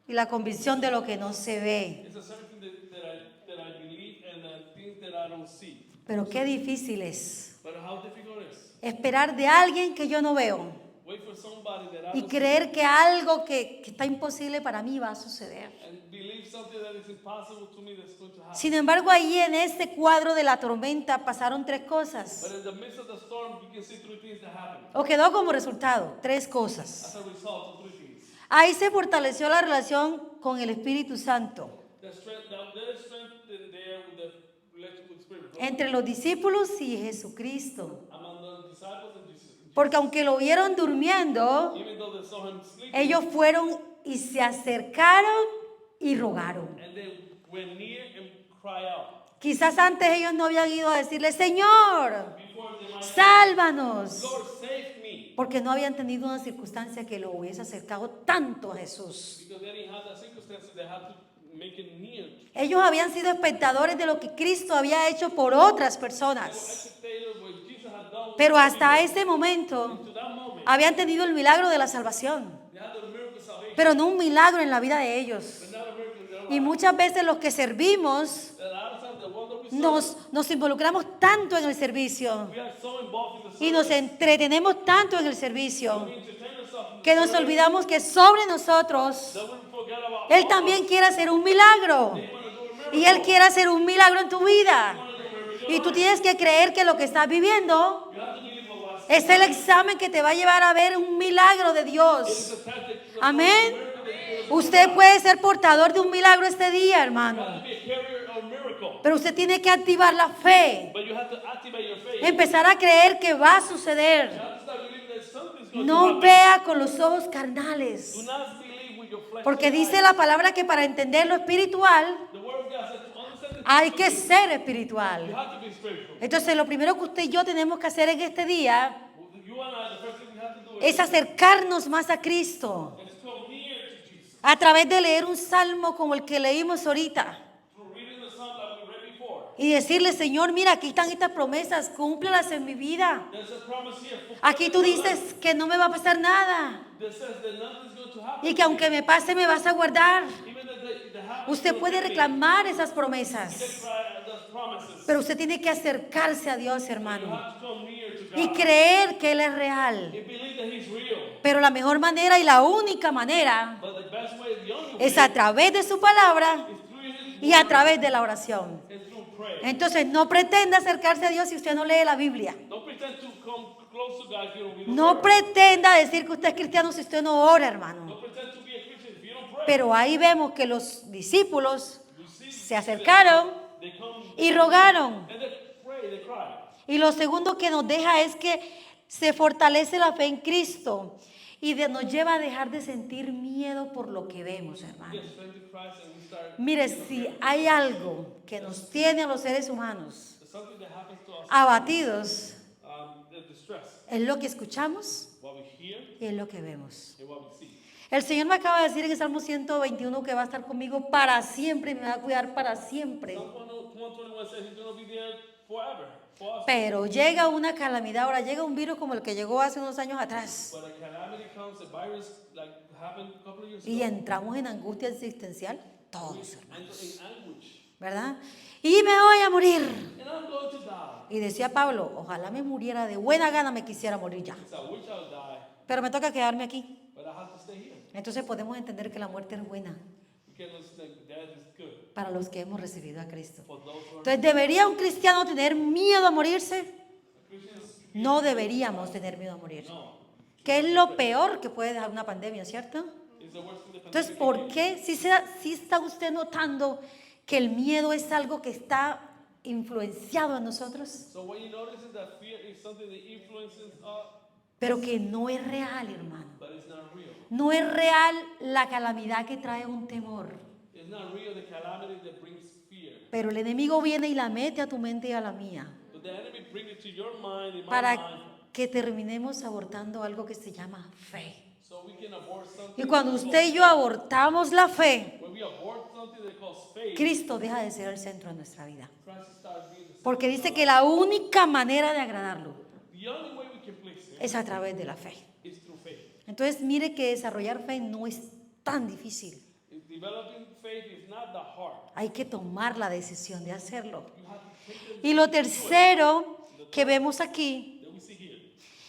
y la convicción de lo que no se ve. It's a certain thing that I believe and things that I don't see. Pero qué difícil es But how difficult it is. esperar de alguien que yo no veo Wait for somebody that I y don't creer que algo que está imposible para mí va a suceder. see and believe something that is impossible to me that's going to happen. Sin embargo, ahí en este cuadro de la tormenta pasaron tres cosas. But in the midst of the storm, you can see three things that happen. O quedó como resultado, tres cosas. As a result of three things. Ahí se fortaleció la relación con el Espíritu Santo There is strength in there with the relationship with Spirit. entre los discípulos y Jesucristo. Among the disciples and Jesus. Porque aunque lo vieron durmiendo, Even though they saw him sleeping, ellos fueron y se acercaron y rogaron. and they went near and cried out. Quizás antes ellos no habían ido a decirle, Señor, Before they might sálvanos. Lord, save me. Porque no habían tenido una circunstancia que lo hubiese acercado tanto a Jesús. Because they didn't have that circumstance, they had to make it near. Ellos habían sido espectadores de lo que Cristo había hecho por otras personas. Spectators what Jesus had done. Pero hasta ese momento To that moment, habían tenido el milagro de la salvación. they had the miracle of salvation. Pero no un milagro en la vida de ellos. But not a miracle in their Y life. muchas veces los que servimos A lot of times, the one that we serve, nos involucramos tanto en el servicio we are so involved in the y nos service, entretenemos tanto en el servicio we entertain ourselves in que nos olvidamos que sobre nosotros that we forget about Él también quiere hacer un milagro. Y Él quiere hacer un milagro en tu vida. Y tú tienes que creer que lo que estás viviendo you have to believe what was es el examen que te va a llevar a ver un milagro de Dios. the tactic. Amén. Usted puede ser portador de un milagro este día, hermano. You have to be a carrier of a miracle. Pero usted tiene que activar la fe. But you have to activate your faith. Empezar a creer que va a You suceder. have to start believing that something's going to No happen. vea con los ojos carnales. Do not believe with your flesh. Porque dice la palabra que para entender lo espiritual The word of God says to understand the hay que ser you espiritual. have to be spiritual. Entonces lo primero que usted y yo tenemos que hacer en este día You and I, the first thing we have to do es acercarnos más a Cristo is come near to Jesus. a través de leer un salmo como el que leímos ahorita Through reading the psalm that we read before. y decirle, Señor, mira, aquí están estas promesas, cúmplelas en mi vida. There's a promise here. Aquí tú dices que no me va a pasar nada That says that nothing's going to happen. y que aunque me pase me vas a guardar. Even that the happens Usted puede reclamar esas promesas, those promises. pero usted tiene que acercarse a Dios, You hermano, have to come near to y God. creer que Él es real. You believe that He's real. Pero la mejor manera y la única manera But the best way, the only way, es a través de su palabra is through His y a través de la oración. and through prayer. Entonces no pretenda acercarse a Dios si usted no lee la Biblia. Don't pretend to come close to God if you don't read the No word. pretenda decir que usted es cristiano si usted no ora, hermano. Don't pretend to be a Christian if you don't pray. Pero ahí vemos que los discípulos You see, se acercaron they come y rogaron. and they pray, they cry. Y lo segundo que nos deja es que se fortalece la fe en Cristo y nos lleva a dejar de sentir miedo por lo que vemos, hermano. Yes, thank you, Christ, and we start. Mire, si hay algo que nos tiene a los seres humanos There's something that happens to us, abatidos, the distress, es lo que escuchamos what we hear y es lo que vemos. and what we see. El Señor me acaba de decir en el Salmo 121 que va a estar conmigo para siempre y me va a cuidar para siempre. Psalm 121 says He's going to be there forever for us. Pero llega una calamidad, ahora llega un virus como el que llegó hace unos años atrás But a calamity comes, a virus like happened a couple of years y ago. entramos en angustia existencial todos, hermano, And in anguish. ¿verdad? Y me voy a morir. And I'm going to die. Y decía Pablo, ojalá me muriera de buena gana, me quisiera morir ya. So I wish I would die, Pero me toca quedarme aquí. but I have to stay here. Entonces podemos entender que la muerte es buena We can understand that death is good para los que hemos recibido a Cristo. for those who are Entonces, ¿debería un cristiano tener miedo a morirse? Christians. No deberíamos tener miedo a morir. No. Que es lo peor que puede dejar una pandemia, ¿cierto? It's the worst thing that Entonces, ¿por qué? Si está usted notando que el miedo es algo que está influenciado en nosotros, So what you notice is that fear is something that influences us, pero que no es real, hermano. but it's not real. No es real la calamidad que trae un temor. It's not real the calamity that brings fear. Pero el enemigo viene y la mete a tu mente y a la mía But the enemy brings it to your mind and my mind, para que terminemos abortando algo que se llama fe. so we can abort something. Y cuando usted y yo abortamos la fe, When we abort something that calls faith, Cristo deja de ser el centro de nuestra vida. Christ starts being the Porque dice que la única manera de agradarlo The only way we can please Him es a través de la fe. is through faith. Entonces mire que desarrollar fe no es tan difícil. Developing faith is not the heart. Hay que tomar la decisión de hacerlo. You have to take the Y lo tercero que vemos aquí that we see here.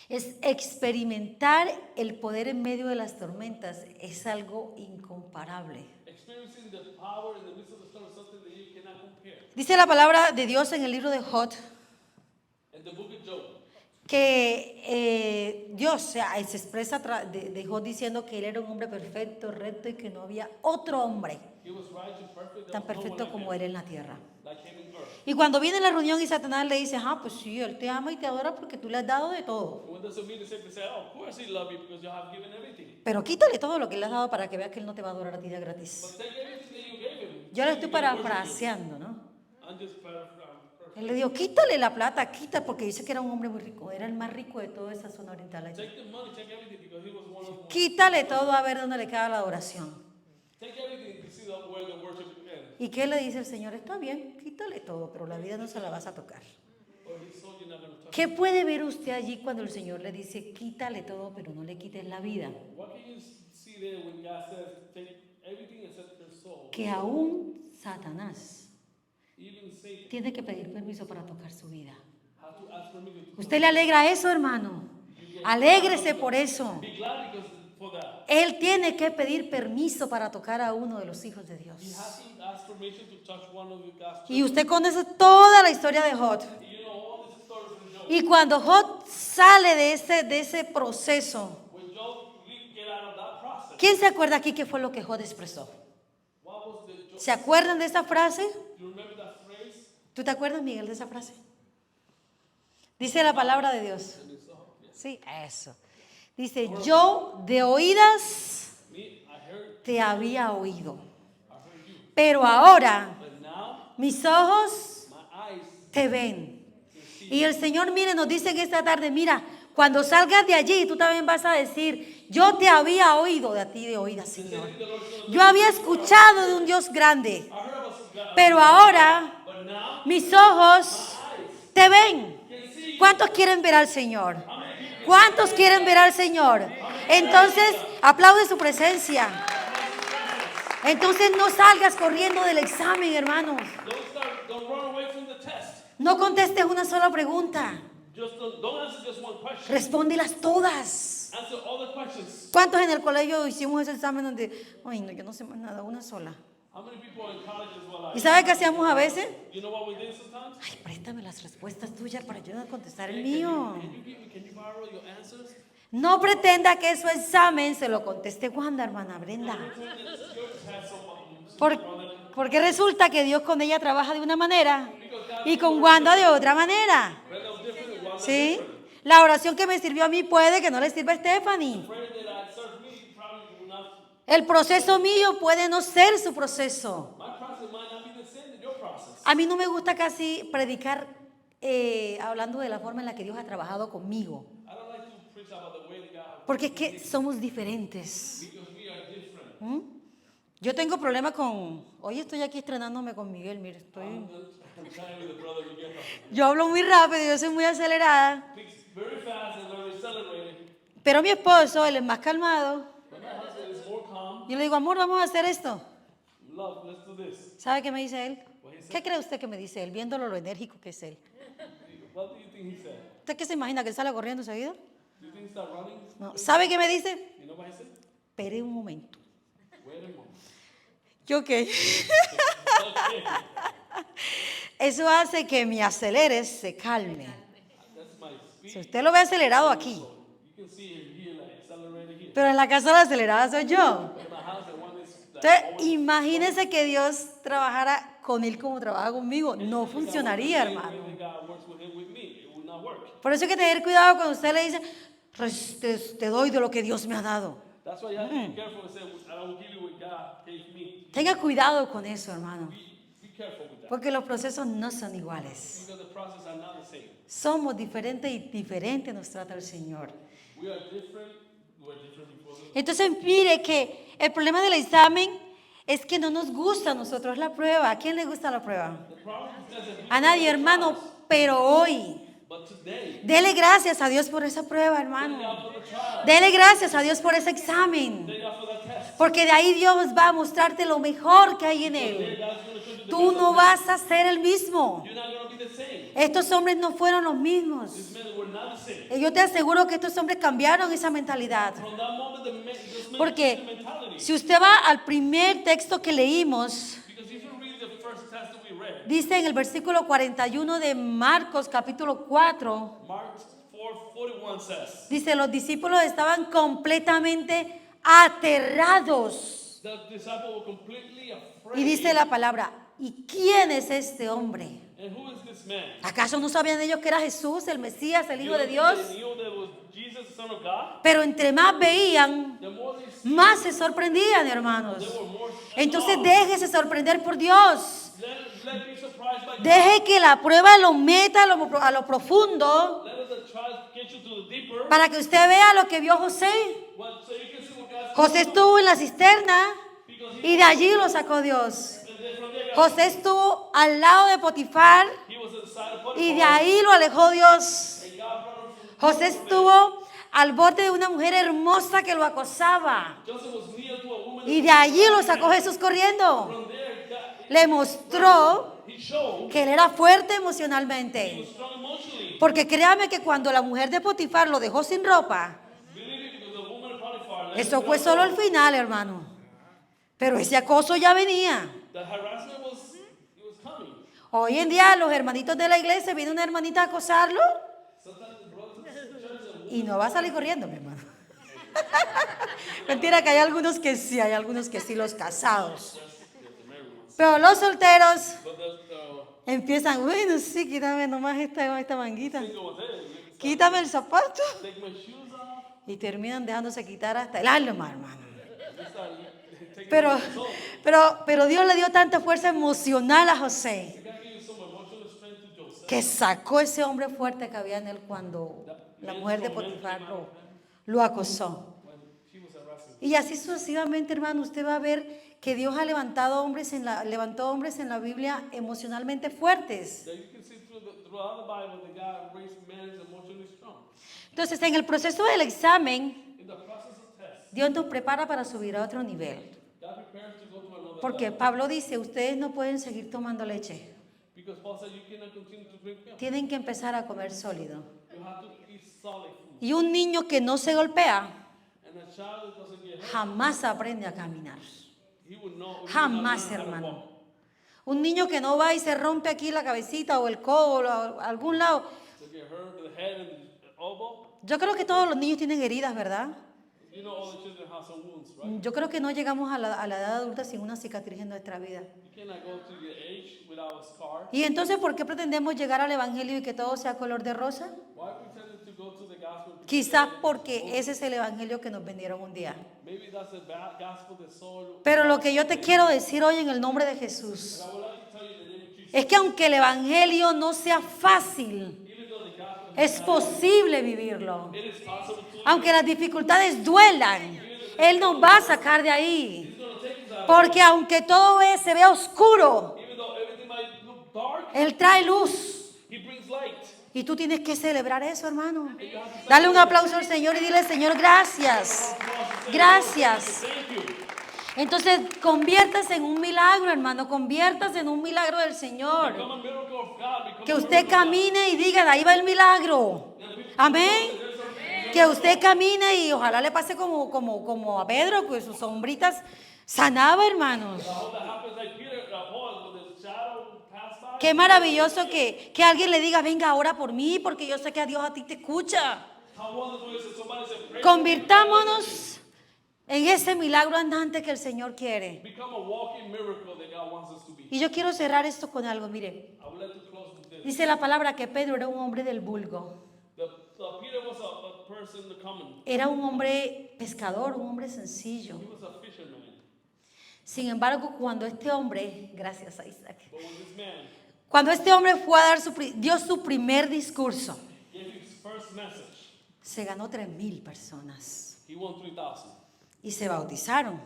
es experimentar el poder en medio de las tormentas. Es algo incomparable. Experiencing the power in the midst of the storm is something that you cannot compare. Dice la palabra de Dios en el libro de Job In the book of Job, que Dios se expresa de Job diciendo que él era un hombre perfecto, recto y que no había otro hombre he was righteous, perfect, tan there was no perfecto one como él en la tierra. like him in earth. Y cuando viene la reunión y Satanás le dice, pues sí, él te ama y te adora porque tú le has dado de todo. When there's a meeting, they say, oh, of course he loves you because you have given everything. Pero quítale todo lo que le has dado para que vea que él no te va a adorar a ti de gratis. But take everything that you gave him. Yo le estoy parafraseando, ¿no? I'm just paraphrasing. Él le dijo, quítale la plata, porque dice que era un hombre muy rico, era el más rico de toda esa zona oriental allí. Take the money, take everything because he was one of them. Quítale todo a ver dónde le queda la adoración. Take everything to see where the worship ends. ¿Y qué le dice el Señor? Está bien, quítale todo, pero la vida no se la vas a tocar. Or his soul, you're not going to touch. ¿Qué puede ver usted allí cuando el Señor le dice, quítale todo, pero no le quites la vida? What can you see there when God says, take everything except your soul? Que aún Satanás Even Satan tiene que pedir permiso para tocar su vida. has to ask permission to ¿Usted le alegra eso, hermano? Alégrese por eso. be glad because for that. Él tiene que pedir permiso para tocar a uno de los hijos de Dios. He has to ask permission to touch one of God's Y children. usted conoce toda la historia de Job. You know all these stories from Job. Y cuando Job sale de ese proceso, When Job get out of that process, ¿quién se acuerda aquí qué fue lo que Job expresó? what was the Job? ¿Se acuerdan de esa frase? You remember that phrase? ¿Tú te acuerdas, Miguel, de esa frase? Dice la palabra de Dios. Sí, eso. Dice, yo de oídas Me, I heard, te había oído, I heard you. pero ahora But now mis ojos my eyes te ven. Y el Señor, mire, nos dice en esta tarde, mira, cuando salgas de allí, tú también vas a decir, yo te había oído de a ti de oídas, Señor. Yo había escuchado de un Dios grande, pero ahora but now mis ojos te ven. ¿Cuántos quieren ver al Señor? ¿Cuántos quieren ver al Señor? Entonces, aplaude su presencia. Entonces, no salgas corriendo del examen, hermanos. don't run away from the test. No contestes una sola pregunta. Just don't answer just one question. Respóndelas todas. Answer all the questions. ¿Cuántos en el colegio hicimos ese examen donde, ay, no, yo no sé más nada, una sola? How many people in colleges were like, ¿Y sabe qué hacíamos a veces? you know what we did sometimes? Ay, préstame las respuestas tuyas para yo no contestar el mío. Can you borrow your answers? No pretenda que su examen se lo conteste Wanda, hermana Brenda. Porque resulta que Dios con ella trabaja de una manera y con Wanda de otra manera. ¿Sí? La oración que me sirvió a mí puede que no le sirva a Stephanie. El proceso mío puede no ser su proceso. My process might not be the same as your process. A mí no me gusta casi predicar hablando de la forma en la que Dios ha trabajado conmigo. I don't like to preach about the way that God, Porque es que somos diferentes. because we are different. ¿Mm? Yo tengo problemas con... Hoy estoy aquí estrenándome con Miguel, mire, I'm trying with the brother we get up. yo hablo muy rápido, yo soy muy acelerada. Speaks very fast and very celebrating. Pero mi esposo, él es más calmado. But my husband is more calm. Yo le digo, amor, vamos a hacer esto. Love, let's do this. ¿Sabe qué me dice él? ¿Qué cree usted que me dice él, viéndolo lo enérgico que es él? What do you think he said? ¿Usted qué se imagina, que él sale corriendo seguido? Do you think he started running? No. ¿Sabe qué me dice? You know what he said? Espere un momento. Wait a moment. ¿Yo qué? Okay. Eso hace que mi acelere se calme. That's my Si speed. usted lo ve acelerado aquí, You can see him here, like accelerated here. pero en la casa la acelerada soy yo. In my house, the one is like Entonces, always imagínese que Dios trabajara con él como trabaja conmigo. No funcionaría, hermano. the way that God works with him with me. It will not work. Por eso hay que tener cuidado cuando usted le dice, te doy de lo que Dios me ha dado. That's why you have to be careful and say, I will give you what God gave me. Tenga cuidado con eso, hermano. Be careful with that. Porque los procesos no son iguales. Because the process are not the same. Somos diferentes y diferente nos trata el Señor. We are different. We are different before the Entonces, mire que el problema del examen es que no nos gusta a nosotros la prueba. ¿A quién le gusta la prueba? problem is that A nadie, hermano, pero hoy Dele gracias a Dios por esa prueba, hermano. Dele gracias a Dios por ese examen. Porque de ahí Dios va a mostrarte lo mejor que hay en él. Tú no vas a ser el mismo. Estos hombres no fueron los mismos. Y yo te aseguro que estos hombres cambiaron esa mentalidad. Porque si usted va al primer texto que leímos, dice en el versículo 41 de Marcos capítulo 4, dice, los discípulos estaban completamente aterrados. Y dice la palabra, ¿y quién es este hombre? ¿Acaso no sabían ellos que era Jesús, el Mesías, el Hijo de Dios? Pero entre más veían, más se sorprendían, hermanos. Entonces déjese sorprender por Dios. Deje que la prueba lo meta a lo profundo para que usted vea lo que vio José. José estuvo en la cisterna y de allí lo sacó Dios. José estuvo al lado de Potifar y de ahí lo alejó Dios. José estuvo al borde de una mujer hermosa que lo acosaba y de allí lo sacó Jesús corriendo. Le mostró que él era fuerte emocionalmente. Porque créame que cuando la mujer de Potifar lo dejó sin ropa, eso fue solo el final, hermano. Pero ese acoso ya venía. Hoy en día los hermanitos de la iglesia, viene una hermanita a acosarlo y no va a salir corriendo, mi hermano. Mentira, que hay algunos que sí, los casados. Pero los solteros empiezan, bueno, sí, quítame nomás esta manguita. Quítame el zapato. Y terminan dejándose quitar hasta el alma, hermano. Pero Dios le dio tanta fuerza emocional a José que sacó ese hombre fuerte que había en él cuando la mujer de Potifar lo acosó. Y así sucesivamente, hermano, usted va a ver que Dios ha levantó hombres en la Biblia emocionalmente fuertes. Entonces, en el proceso del examen, Dios nos prepara para subir a otro nivel. Porque Pablo dice, ustedes no pueden seguir tomando leche. Tienen que empezar a comer sólido. Y un niño que no se golpea, jamás aprende a caminar. Jamás, hermano. Un niño que no va y se rompe aquí la cabecita o el codo o a algún lado. Yo creo que todos los niños tienen heridas, ¿verdad? Yo creo que no llegamos a la edad adulta sin una cicatriz en nuestra vida. Y entonces, ¿por qué pretendemos llegar al evangelio y que todo sea color de rosa? Quizás porque ese es el evangelio que nos vendieron un día. Pero lo que yo te quiero decir hoy en el nombre de Jesús es que aunque el evangelio no sea fácil, es posible vivirlo. Aunque las dificultades duelan, Él nos va a sacar de ahí. Porque aunque todo se vea oscuro, Él trae luz. Y tú tienes que celebrar eso, hermano. Dale un aplauso al Señor y dile, Señor, gracias. Gracias. Entonces, conviértase en un milagro, hermano. Conviértase en un milagro del Señor. Que usted camine y diga, de ahí va el milagro. Amén. Que usted camine y ojalá le pase como a Pedro, que sus sombritas sanaba, hermanos. Qué maravilloso que alguien le diga, venga, ora por mí, porque yo sé que a Dios a ti te escucha. Convirtámonos en ese milagro andante que el Señor quiere. Y yo quiero cerrar esto con algo, mire. Dice la palabra que Pedro era un hombre del vulgo. Era un hombre pescador, un hombre sencillo. Sin embargo, cuando este hombre, gracias a Isaac, cuando este hombre fue a dio su primer discurso, se ganó 3,000 personas y se bautizaron.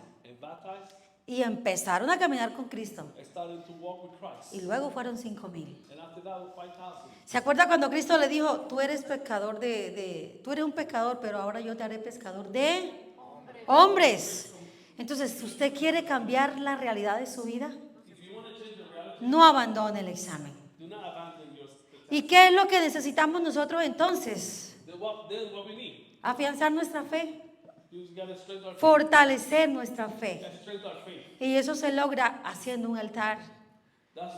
Y empezaron a caminar con Cristo. and started to walk with Christ. Y luego fueron 5,000. And after that, 5,000. ¿Se acuerda cuando Cristo le dijo, tú eres pecador tú eres un pecador, pero ahora yo te haré pescador de hombres? Entonces, ¿usted quiere cambiar la realidad de su vida? No abandone el examen. Do not abandon your ¿Y qué es lo que necesitamos nosotros entonces? then what we need. Afianzar nuestra fe, You gotta strengthen our faith. fortalecer nuestra fe. Gotta strengthen our faith. Y eso se logra haciendo un altar. That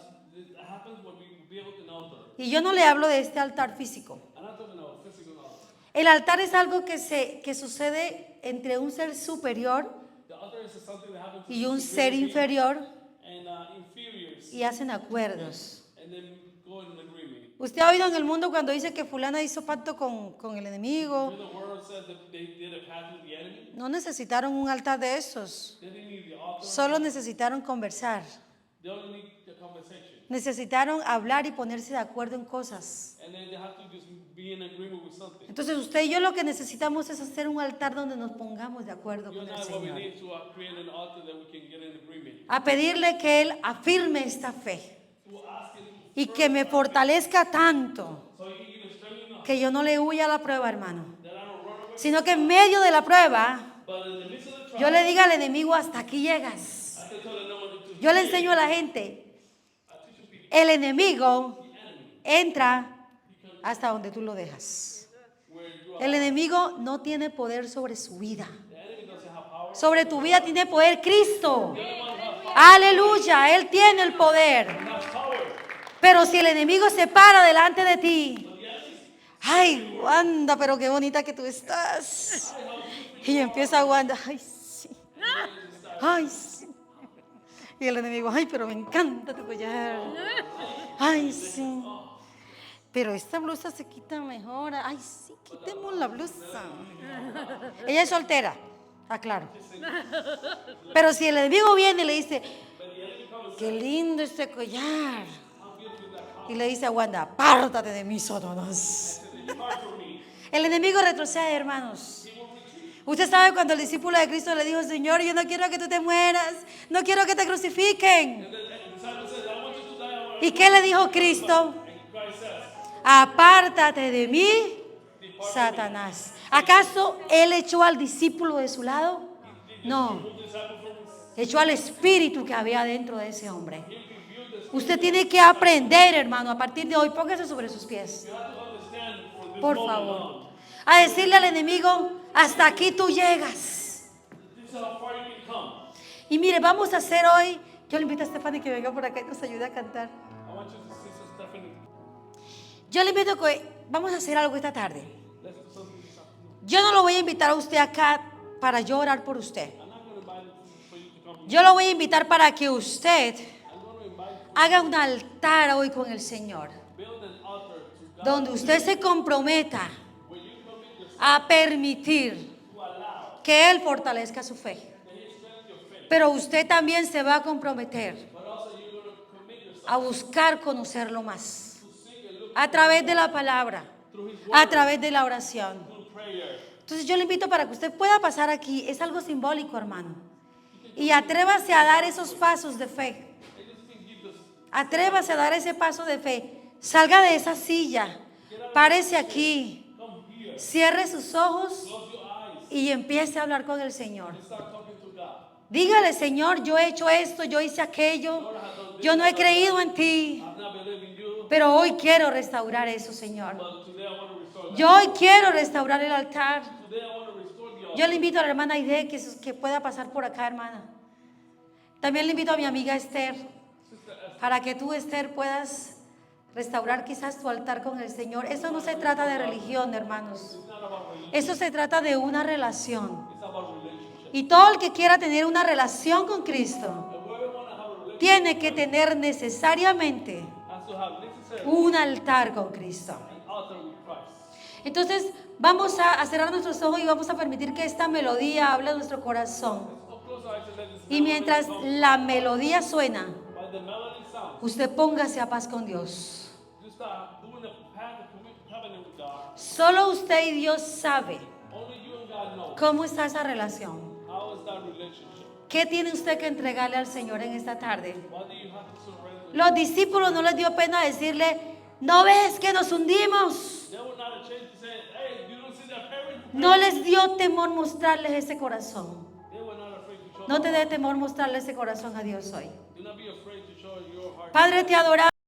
happens when we build an altar. Y yo no le hablo de este altar físico. I'm not talking about a physical altar. El altar es algo que sucede entre un ser superior The altar is something that happens to y un the ser superior inferior being and inferiors, y hacen acuerdos. and then go in agreement. Usted ha oído en el mundo cuando dice que fulana hizo pacto con el enemigo. When the word says that they did a pact with the enemy, No necesitaron un altar de esos. they didn't need the altar. Solo necesitaron conversar. They only need the conversation. Necesitaron hablar y ponerse de acuerdo en cosas. And then they have to just be in agreement with something. Entonces usted y yo lo que necesitamos es hacer un altar donde nos pongamos de acuerdo You con and el I, what we Señor. need to create an altar that we can get in agreement. A pedirle que Él afirme esta fe To ask Him y que me fortalezca tanto so He can give us strength enough que yo no le huya a la prueba, hermano, that I don't run away. sino que en medio de la prueba But in the midst of the trial, yo le diga al enemigo, hasta aquí llegas. I can tell the no one to Yo le enseño a la gente, I teach you people, el enemigo the enemy, entra hasta donde tú lo dejas. where you are. El enemigo no tiene poder sobre su vida. The enemy doesn't have power. Sobre tu vida tiene poder Cristo. Aleluya, Él tiene el poder. Has power. Pero si el enemigo se para delante de ti, ay, Wanda, pero qué bonita que tú estás. Y empieza Wanda, ay, sí. Ay, sí. Y el enemigo, ay, pero me encanta tu collar. Ay, sí. Pero esta blusa se quita mejor. Ay, sí, quitemos la blusa. Ella es soltera, aclaro. Pero si el enemigo viene y le dice, qué lindo este collar. Y le dice a Wanda, apártate de mí, Satanás. El enemigo retrocede, hermanos. Usted sabe cuando el discípulo de Cristo le dijo, Señor, yo no quiero que tú te mueras, no quiero que te crucifiquen. ¿Y qué le dijo Cristo? Apártate de mí, Satanás. ¿Acaso él echó al discípulo de su lado? No. Echó al espíritu que había dentro de ese hombre. Usted tiene que aprender, hermano, a partir de hoy, póngase sobre sus pies. Por favor. A decirle al enemigo, hasta aquí tú llegas. This is how far you can come. Y mire, vamos a hacer hoy, yo le invito a Stephanie que venga por acá y nos ayude a cantar. I want you to see Sister Stephanie. Yo le invito a que vamos a hacer algo esta tarde. Let's do something this afternoon. Yo no lo voy a invitar a usted acá para yo orar por usted. I'm not going to invite for you to come. Yo lo voy a invitar para que usted I'm going to invite haga un altar hoy con el Señor, build an altar to God donde usted se comprometa where you commit yourself a permitir to allow que Él fortalezca su fe. that He strengthens your faith. Pero usted también se va a comprometer But also you're going to commit yourself a buscar conocerlo más, to seek and look a través de la palabra, through His a word, través de la oración. through prayer. Entonces yo le invito para que usted pueda pasar aquí, es algo simbólico, hermano, y atrévase a dar esos pasos de fe. Atrévase a dar ese paso de fe. Salga de esa silla, párese aquí, cierre sus ojos y empiece a hablar con el Señor. Start talking to God. Dígale, Señor, yo he hecho esto, yo hice aquello, yo no he creído en ti, I'm not believing you, pero hoy quiero restaurar eso, Señor. but today I want to restore that. Yo hoy quiero restaurar el altar. Today I want to restore the altar. Yo le invito a la hermana Aide que pueda pasar por acá, hermana. También le invito a mi amiga Esther, para que tú, Esther, puedas restaurar quizás tu altar con el Señor. Eso no se trata de religión, hermanos. It's not about religion. Eso se trata de una relación. It's about relationship. Y todo el que quiera tener una relación con Cristo And whoever want to have a relationship tiene que tener necesariamente has to have necessarily un altar con Cristo. an altar with Christ. Entonces vamos a cerrar nuestros ojos y vamos a permitir que esta melodía hable a nuestro corazón. So close our eyes and let this Y mientras la melodía suena, while the melody sounds, usted póngase a paz con Dios. you start doing the path of covenant with God. Solo usted y Dios sabe Only you and God know cómo está esa relación. how is that relationship. ¿Qué tiene usted que entregarle al Señor en esta tarde? What do you have to surrender? Los discípulos no les dio pena decirle, ¿no ves que nos hundimos? They were not ashamed to say, hey, you don't see that parent? No les dio temor mostrarles ese corazón. They were not afraid to show. No te dé temor mostrarle ese corazón a Dios hoy. Do not be afraid to show your heart. Padre, te adoramos.